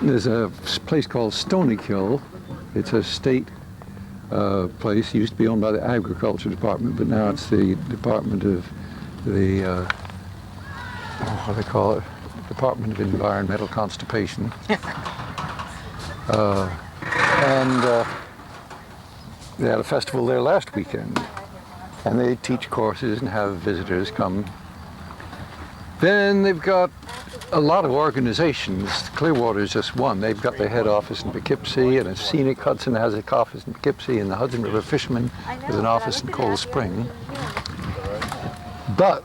There's a place called Stony Kill. It's a state place. It used to be owned by the Agriculture Department, but now it's the Department of the, what do they call it? Department of Environmental Constipation. They had a festival there last weekend, and they teach courses and have visitors come. Then they've got a lot of organizations. Clearwater is just one. They've got their head office in Poughkeepsie, and a Scenic Hudson has an office in Poughkeepsie, and the Hudson River Fishermen has an office in Cold Spring. But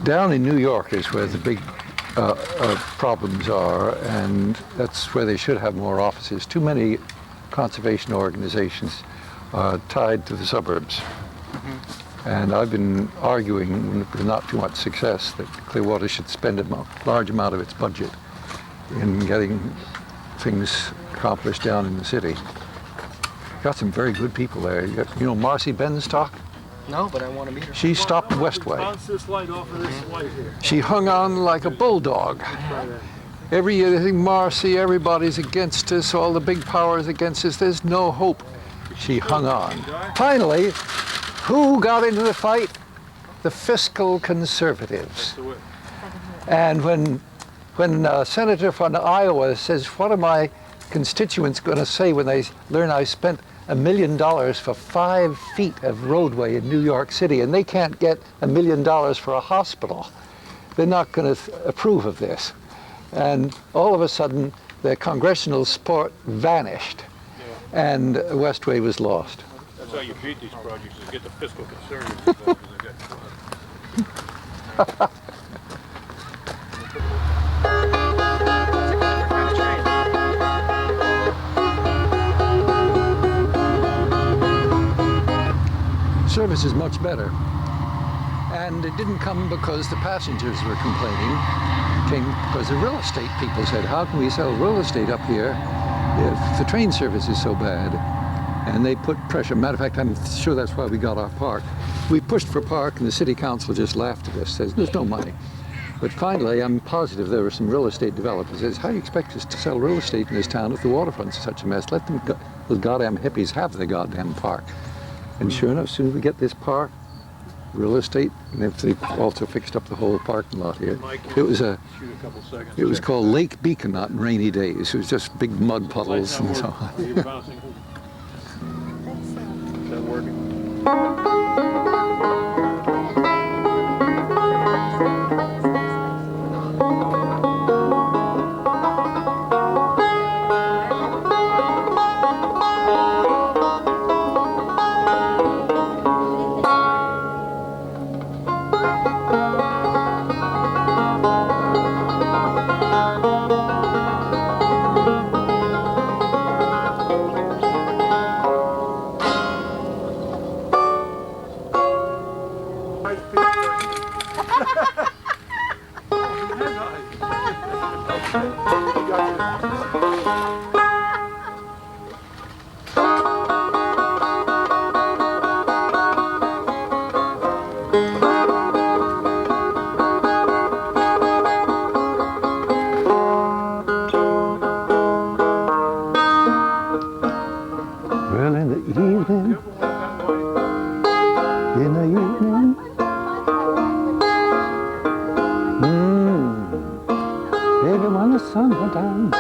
down in New York is where the big problems are, and that's where they should have more offices. Too many conservation organizations are tied to the suburbs. And I've been arguing, with not too much success, that Clearwater should spend a large amount of its budget in getting things accomplished down in the city. Got some very good people there. You know Marcy Benstock? No, but I want to meet her. She stopped Westway. Bounce this light off of this light here. She hung on like a bulldog. Every year they think, Marcy, everybody's against us, all the big powers against us, there's no hope. She hung on. Finally, who got into the fight? The fiscal conservatives. And when a senator from Iowa says, what are my constituents going to say when they learn I spent $1 million for 5 feet of roadway in New York City, and they can't get $1 million for a hospital? They're not going to approve of this. And all of a sudden, the congressional support vanished, and Westway was lost. That's how you beat these projects, is get the fiscal conservatives involved. Service is much better, and it didn't come because the passengers were complaining. It came because the real estate people said, how can we sell real estate up here if the train service is so bad? And they put pressure. Matter of fact, I'm sure that's why we got our park. We pushed for park, and the city council just laughed at us, says there's no money. But finally, I'm positive there were some real estate developers that says, how do you expect us to sell real estate in this town if the waterfront's such a mess? Let them, those goddamn hippies have the goddamn park. And sure enough, as soon as we get this park, real estate, and they've also fixed up the whole parking lot here. It was called Lake Beacon on rainy days. It was just big mud puddles and so on. Is that working? Well, in the evening, baby, when the sun went down,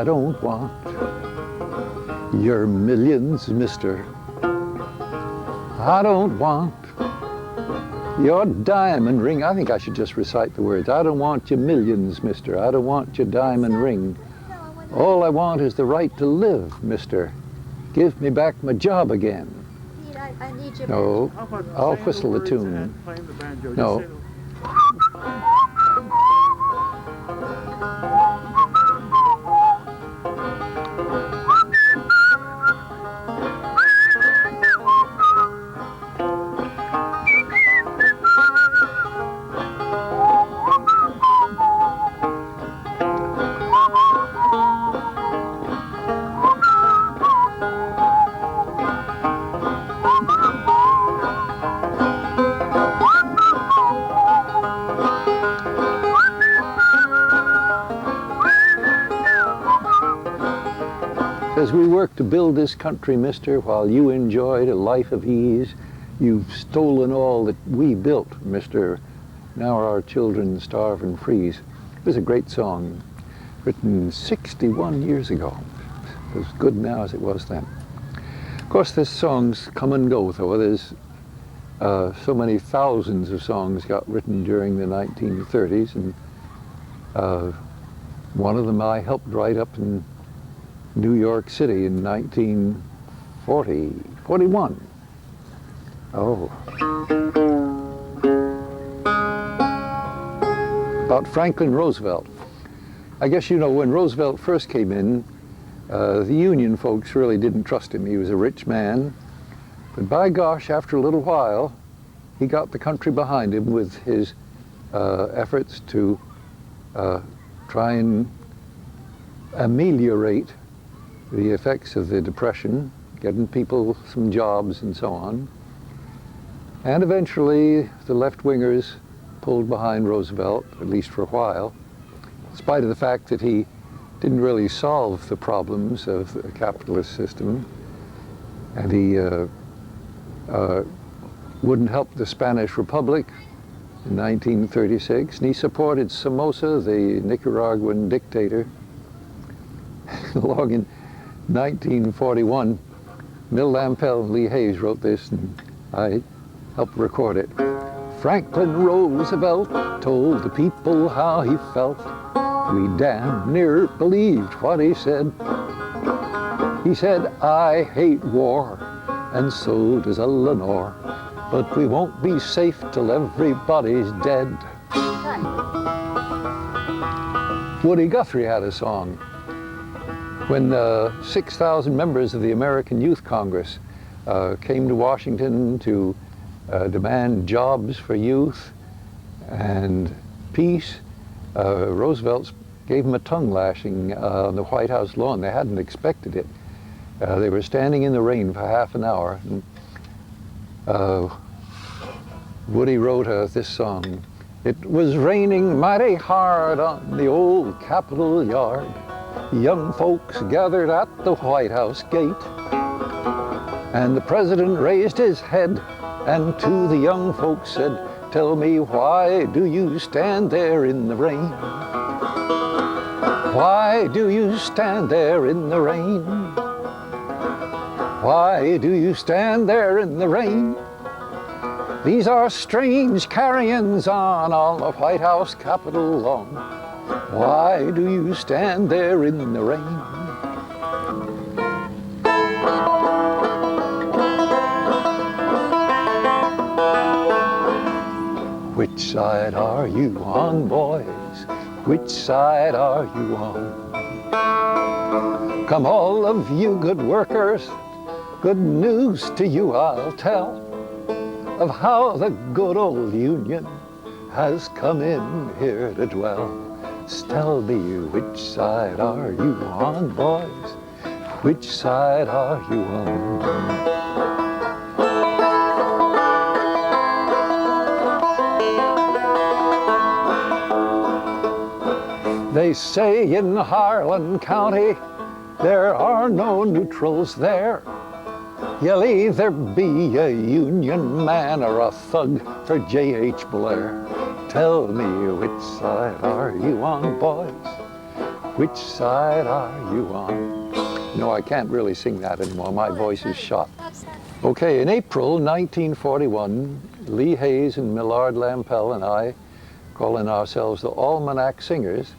I don't want your millions, mister. I don't want your diamond ring. I think I should just recite the words. I don't want your millions, mister. I don't want your diamond ring. All I want is the right to live, mister. Give me back my job again. I need your No, How about I'll saying whistle the words tune. and playing the banjo? Just No. say the- As we work to build this country, mister, while you enjoyed a life of ease, you've stolen all that we built, mister. Now our children starve and freeze. It was a great song, written 61 years ago. As good now as it was then. Of course, this song's come and go, though. There's so many thousands of songs got written during the 1930s, and one of them I helped write up in New York City in 1941. Oh. About Franklin Roosevelt. I guess you know when Roosevelt first came in, the Union folks really didn't trust him. He was a rich man. But by gosh, after a little while, he got the country behind him with his efforts to try and ameliorate the effects of the Depression, getting people some jobs and so on. And eventually the left-wingers pulled behind Roosevelt, at least for a while, in spite of the fact that he didn't really solve the problems of the capitalist system, and he wouldn't help the Spanish Republic in 1936, and he supported Somoza, the Nicaraguan dictator. Along in 1941, Mill Lampell and Lee Hayes wrote this, and I helped record it. Franklin Roosevelt told the people how he felt. We damn near believed what he said. He said, I hate war, and so does Eleanor, but we won't be safe till everybody's dead. Woody Guthrie had a song. When 6,000 members of the American Youth Congress came to Washington to demand jobs for youth and peace, Roosevelt gave them a tongue lashing on the White House lawn. They hadn't expected it. They were standing in the rain for half an hour. And, Woody wrote this song. It was raining mighty hard on the old Capitol yard. Young folks gathered at the White House gate, and the president raised his head and to the young folks said, tell me, why do you stand there in the rain? Why do you stand there in the rain? Why do you stand there in the rain? These are strange carryings on the White House Capitol lawn. Why do you stand there in the rain? Which side are you on, boys? Which side are you on? Come all of you good workers, good news to you I'll tell, of how the good old Union has come in here to dwell. Tell me, which side are you on, boys? Which side are you on? They say in Harlan County there are no neutrals there. You'll either be a Union man or a thug for J.H. Blair. Tell me, which side are you on, boys? Which side are you on? No, I can't really sing that anymore. My voice is shot. Okay, in April 1941, Lee Hayes and Millard Lampell and I, calling ourselves the Almanac Singers,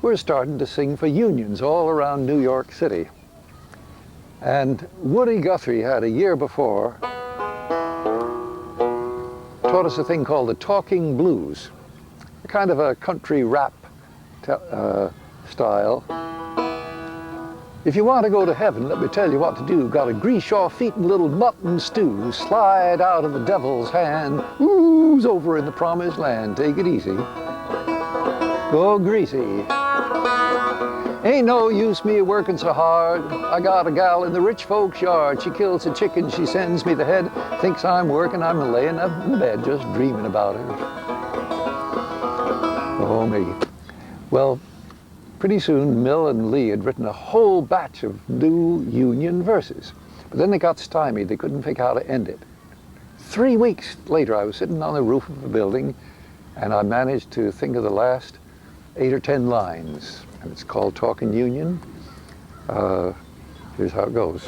we're starting to sing for unions all around New York City. And Woody Guthrie had a year before taught us a thing called the talking blues, a kind of a country rap style. If you want to go to heaven, let me tell you what to do. Gotta grease your feet in a little mutton stew, slide out of the devil's hand, who's over in the promised land. Take it easy. Go greasy. Ain't no use me working so hard. I got a gal in the rich folks' yard. She kills a chicken, she sends me the head. Thinks I'm working, I'm laying up in bed just dreaming about her. Oh me. Well, pretty soon Mill and Lee had written a whole batch of new Union verses. But then they got stymied, they couldn't figure out how to end it. 3 weeks later I was sitting on the roof of a building and I managed to think of the last 8 or 10 lines. And it's called Talking Union. Here's how it goes.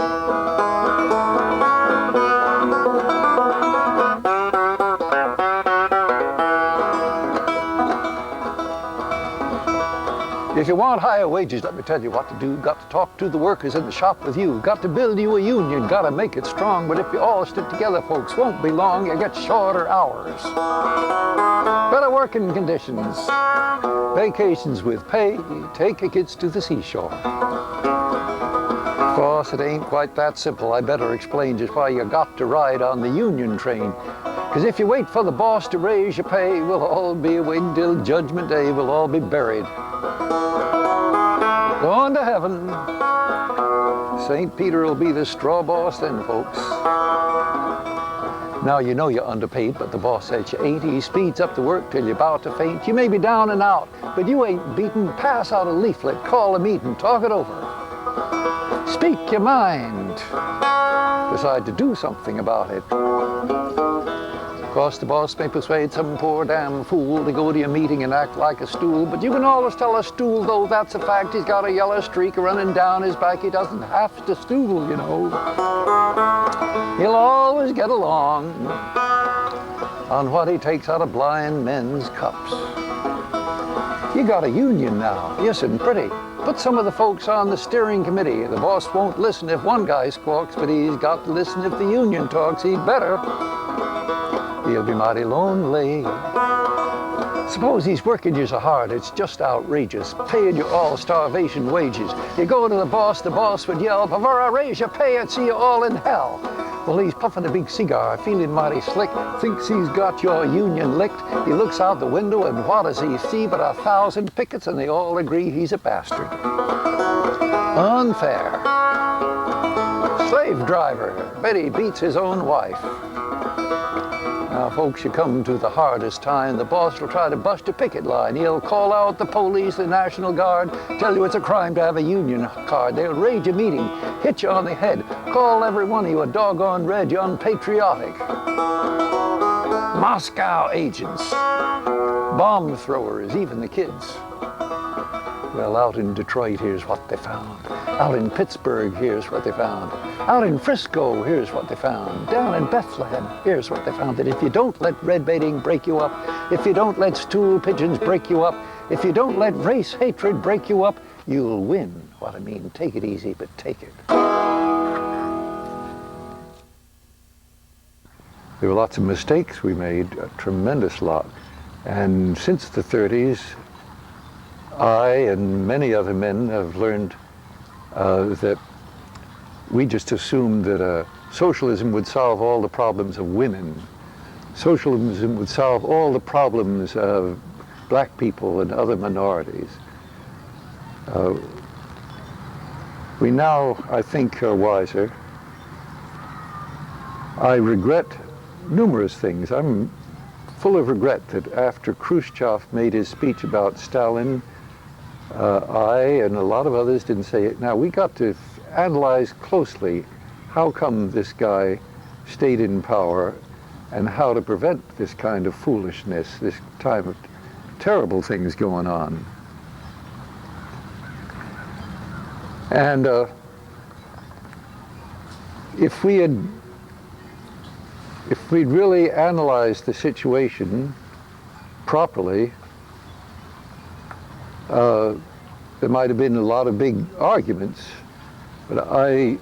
If you want higher wages, let me tell you what to do. Got to talk to the workers in the shop with you. Got to build you a union, got to make it strong. But if you all stick together, folks, won't be long. You get shorter hours, better working conditions, vacations with pay, take your kids to the seashore. Of course, it ain't quite that simple. I better explain just why you got to ride on the union train. Because if you wait for the boss to raise your pay, we'll all be waiting till Judgment Day. We'll all be buried. Going to heaven. St. Peter will be the straw boss then, folks. Now you know you're underpaid, but the boss says you ain't. He speeds up the work till you're about to faint. You may be down and out, but you ain't beaten. Pass out a leaflet, call a meeting, talk it over. Speak your mind. Decide to do something about it. Of course, the boss may persuade some poor damn fool to go to your meeting and act like a stool, but you can always tell a stool, though that's a fact. He's got a yellow streak running down his back. He doesn't have to stool, you know. He'll always get along on what he takes out of blind men's cups. You got a union now. You're sitting pretty. Put some of the folks on the steering committee. The boss won't listen if one guy squawks, but he's got to listen if the union talks. He'd better. He'll be mighty lonely. Suppose he's working you so hard, it's just outrageous, paying you all starvation wages. You go to the boss would yell, before I raise your pay, I'd see you all in hell. Well, he's puffing a big cigar, feeling mighty slick, thinks he's got your union licked. He looks out the window and what does he see but 1,000 pickets, and they all agree he's a bastard. Unfair. Slave driver, bet he beats his own wife. Now, folks, you come to the hardest time. The boss will try to bust a picket line. He'll call out the police, the National Guard, tell you it's a crime to have a union card. They'll raid your meeting, hit you on the head, call every one of you a doggone red, you're unpatriotic. Moscow agents, bomb throwers, even the kids. Well, out in Detroit, here's what they found. Out in Pittsburgh, here's what they found. Out in Frisco, here's what they found. Down in Bethlehem, here's what they found. That if you don't let red baiting break you up, if you don't let stool pigeons break you up, if you don't let race hatred break you up, you'll win. What I mean, take it easy, but take it. There were lots of mistakes we made, a tremendous lot. And since the 30s, I and many other men have learned that we just assumed that socialism would solve all the problems of women. Socialism would solve all the problems of black people and other minorities. We now, I think, are wiser. I regret numerous things. I'm full of regret that after Khrushchev made his speech about Stalin, I and a lot of others didn't say it. Now, we got to analyze closely how come this guy stayed in power and how to prevent this kind of foolishness, this time of terrible things going on. And if we'd really analyzed the situation properly, there might have been a lot of big arguments, but I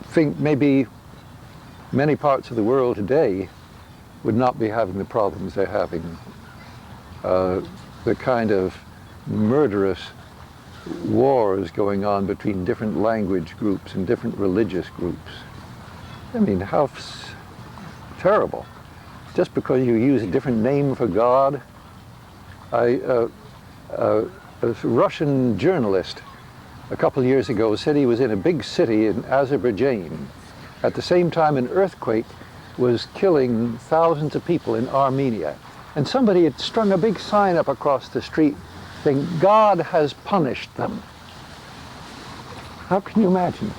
think maybe many parts of the world today would not be having the problems they're having. The kind of murderous wars going on between different language groups and different religious groups. I mean, how terrible. Just because you use a different name for God. A Russian journalist a couple of years ago said he was in a big city in Azerbaijan. At the same time, an earthquake was killing thousands of people in Armenia. And somebody had strung a big sign up across the street saying, God has punished them. How can you imagine?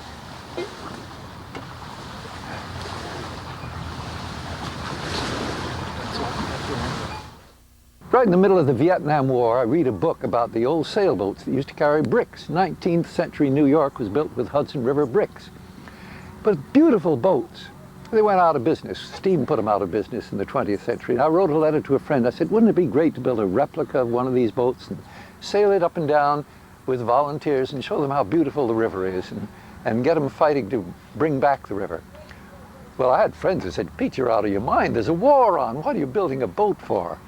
Right in the middle of the Vietnam War, I read a book about the old sailboats that used to carry bricks. 19th century New York was built with Hudson River bricks. But beautiful boats. They went out of business. Steam put them out of business in the 20th century. And I wrote a letter to a friend. I said, wouldn't it be great to build a replica of one of these boats and sail it up and down with volunteers and show them how beautiful the river is and get them fighting to bring back the river? Well, I had friends who said, Pete, you're out of your mind. There's a war on. What are you building a boat for?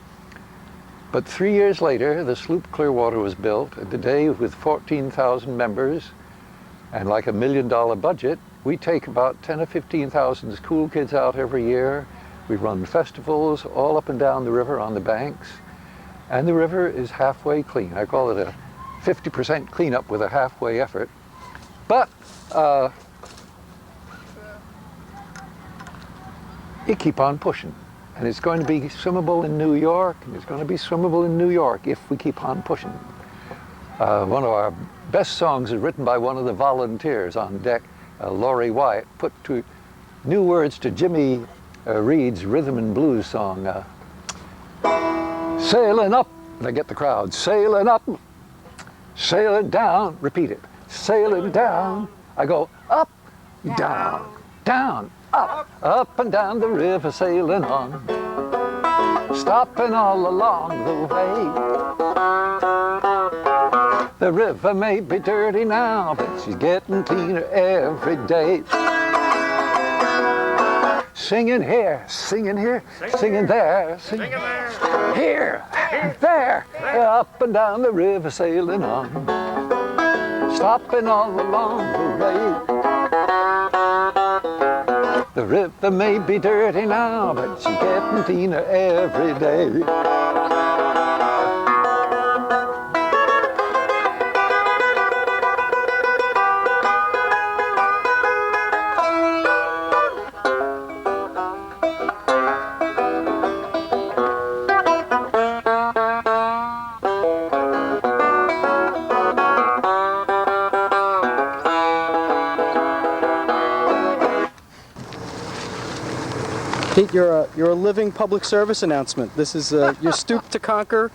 But 3 years later, the sloop Clearwater was built, and today with 14,000 members and like $1 million budget, we take about 10 or 15,000 school kids out every year. We run festivals all up and down the river on the banks, and the river is halfway clean. I call it a 50% cleanup with a halfway effort. But you keep on pushing. And it's going to be swimmable in New York, and it's going to be swimmable in New York if we keep on pushing. One of our best songs is written by one of the volunteers on deck, Laurie Wyatt, put to new words to Jimmy Reed's rhythm and blues song. Sailing up, and I get the crowd, sailing up, sailing down, repeat it, sailing down. I go up, down, down, up and down the river, sailing on, stopping all along the way. The river may be dirty now, but she's getting cleaner every day. Singing here, singing here, singing there, singing there, here, there, up and down the river, sailing on, stopping all along the way. The river may be dirty now, but she's getting cleaner every day. Pete, you're a living public service announcement. This is your Stoop to Conquer.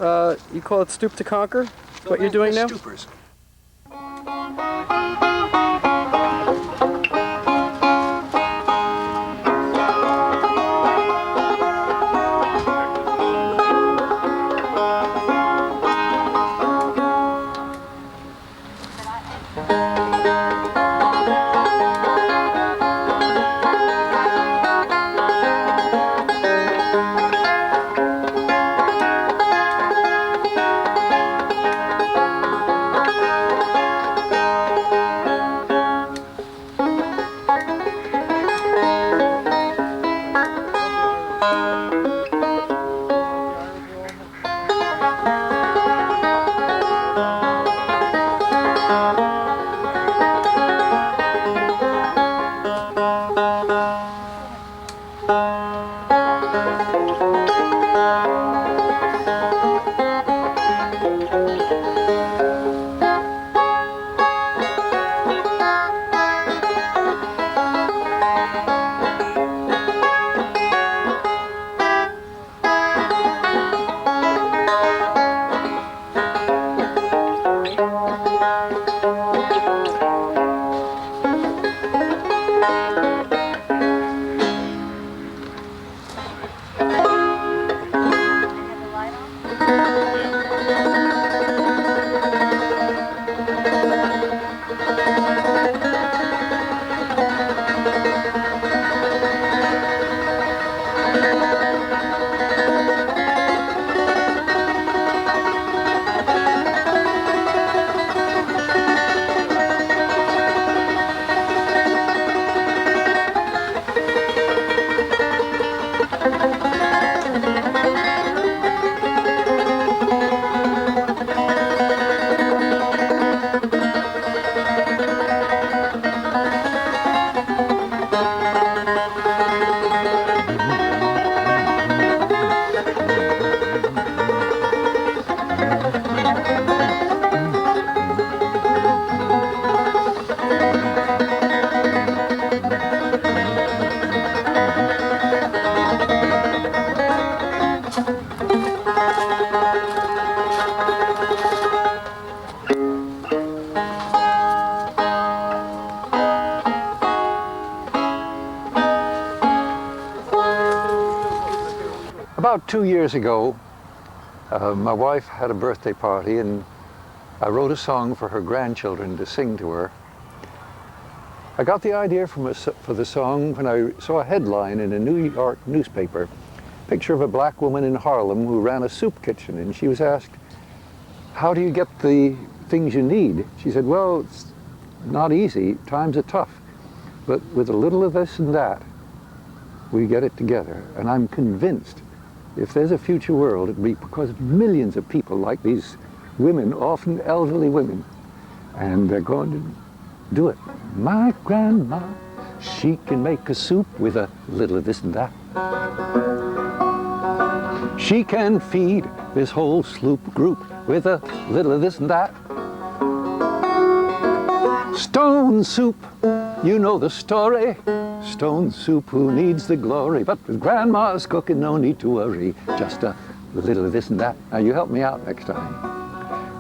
You call it Stoop to Conquer? What you're doing now? Stoopers. About 2 years ago, my wife had a birthday party and I wrote a song for her grandchildren to sing to her. I got the idea for the song when I saw a headline in a New York newspaper, picture of a black woman in Harlem who ran a soup kitchen, and she was asked, how do you get the things you need? She said, well, it's not easy, times are tough, but with a little of this and that, we get it together. And I'm convinced if there's a future world, it'll be because of millions of people like these women, often elderly women, and they're going to do it. My grandma, she can make a soup with a little of this and that. She can feed this whole sloop group with a little of this and that. Stone soup, you know the story. Stone soup, who needs the glory? But with grandma's cooking, no need to worry. Just a little of this and that. Now you help me out next time.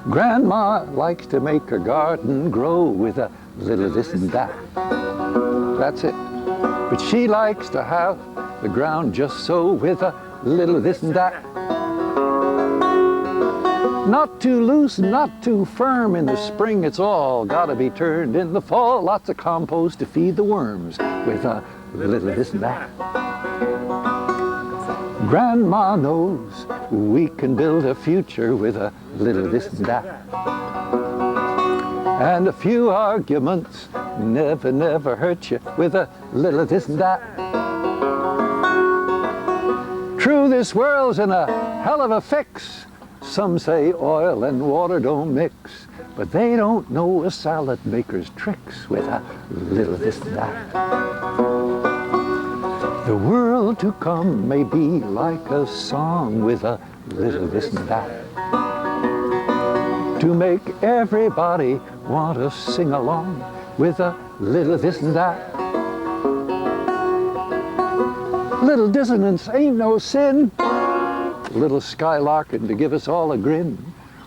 Grandma likes to make her garden grow with a little of this and that. That's it. But she likes to have the ground just so with a little of this and that. Not too loose, not too firm in the spring, it's all gotta be turned in the fall. Lots of compost to feed the worms with a little of this and that. Grandma knows we can build a future with a little of this and that. And a few arguments never, never hurt you with a little of this and that. True, this world's in a hell of a fix. Some say oil and water don't mix, but they don't know a salad maker's tricks with a little of this and that. The world to come may be like a song with a little of this and that, to make everybody want to sing along with a little of this and that. Little dissonance ain't no sin. Little skylarking to give us all a grin.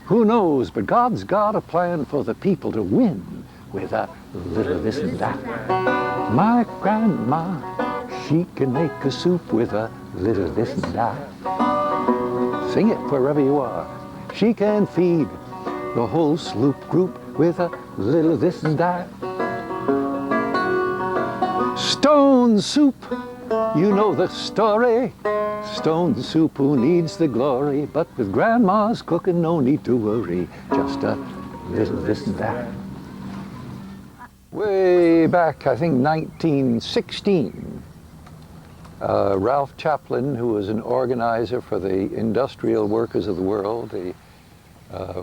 Who knows, but God's got a plan for the people to win with a little of this and that. My grandma, she can make a soup with a little of this and that. Sing it wherever you are. She can feed the whole sloop group with a little of this and that. Stone soup, you know the story. Stone soup, who needs the glory? But with grandma's cooking, no need to worry. Just a little of this and that. Way back, I think 1916, Ralph Chaplin, who was an organizer for the industrial workers of the world, the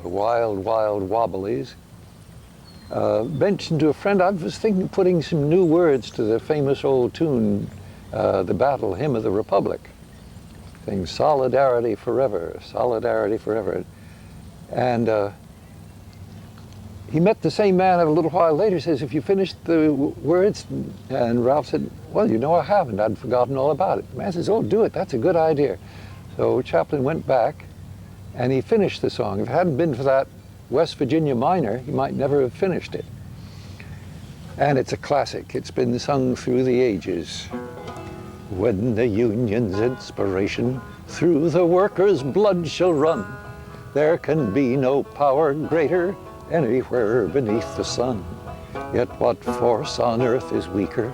wild, wild wobblies, mentioned to a friend, I was thinking of putting some new words to the famous old tune, the Battle Hymn of the Republic. Saying solidarity forever, solidarity forever. And he met the same man a little while later, says, if you finished the words? And Ralph said, well, you know I haven't, I'd forgotten all about it. The man says, oh, do it, that's a good idea. So Chaplin went back and he finished the song. If it hadn't been for that West Virginia miner, he might never have finished it. And it's a classic, it's been sung through the ages. When the Union's inspiration through the workers' blood shall run, there can be no power greater anywhere beneath the sun. Yet what force on earth is weaker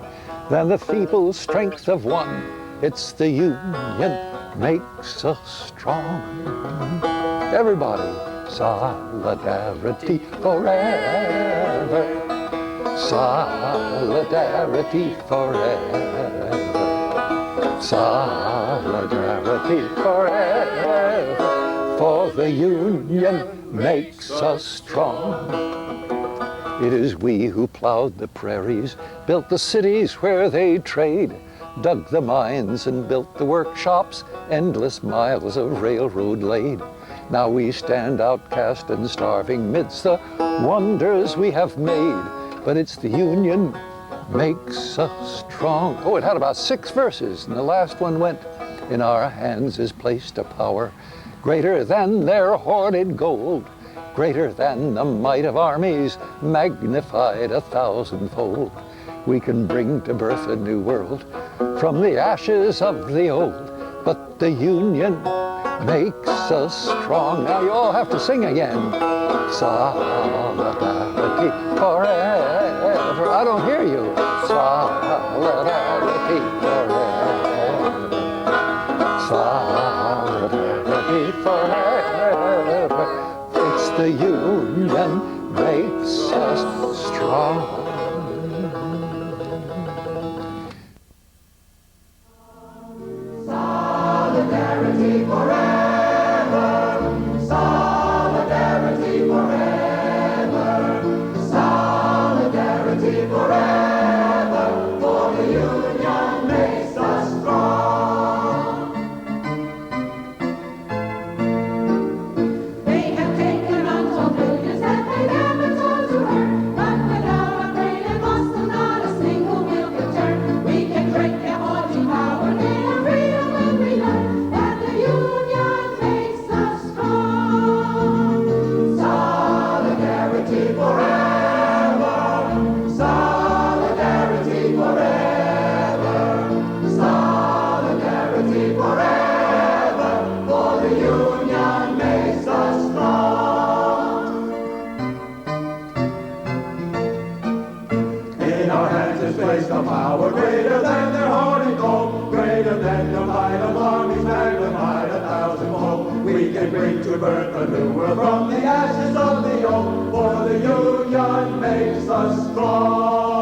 than the feeble strength of one? It's the Union makes us strong. Everybody, solidarity forever. Solidarity forever. Solidarity forever, for the Union makes us strong. It is we who plowed the prairies, built the cities where they trade, dug the mines and built the workshops, endless miles of railroad laid. Now we stand outcast and starving midst the wonders we have made, but it's the Union makes us strong. Oh, it had about 6 verses, and the last one went, in our hands is placed a power greater than their hoarded gold, greater than the might of armies, magnified 1,000-fold. We can bring to birth a new world from the ashes of the old. but the union makes us strong. Now you all have to sing again. Solidarity forever. I don't hear you. Solidarity forever. Solidarity forever. It's the union makes us strong. Solidarity forever. Solidarity forever. Solidarity forever. For the union makes us strong. They have taken untold billions that they never told to earn, but without a brain and muscle, not a single wheel can turn. We can drink their haughty power, gain our freedom when we learn that the union makes us strong. Solidarity forever. Solidarity forever. Solidarity forever. For the union makes us strong. In our hands is placed a power greater than their haughty goal, greater than the might of armies magnified 1,000-fold. We can bring to birth a new world from the ashes of the old, for the union makes us strong.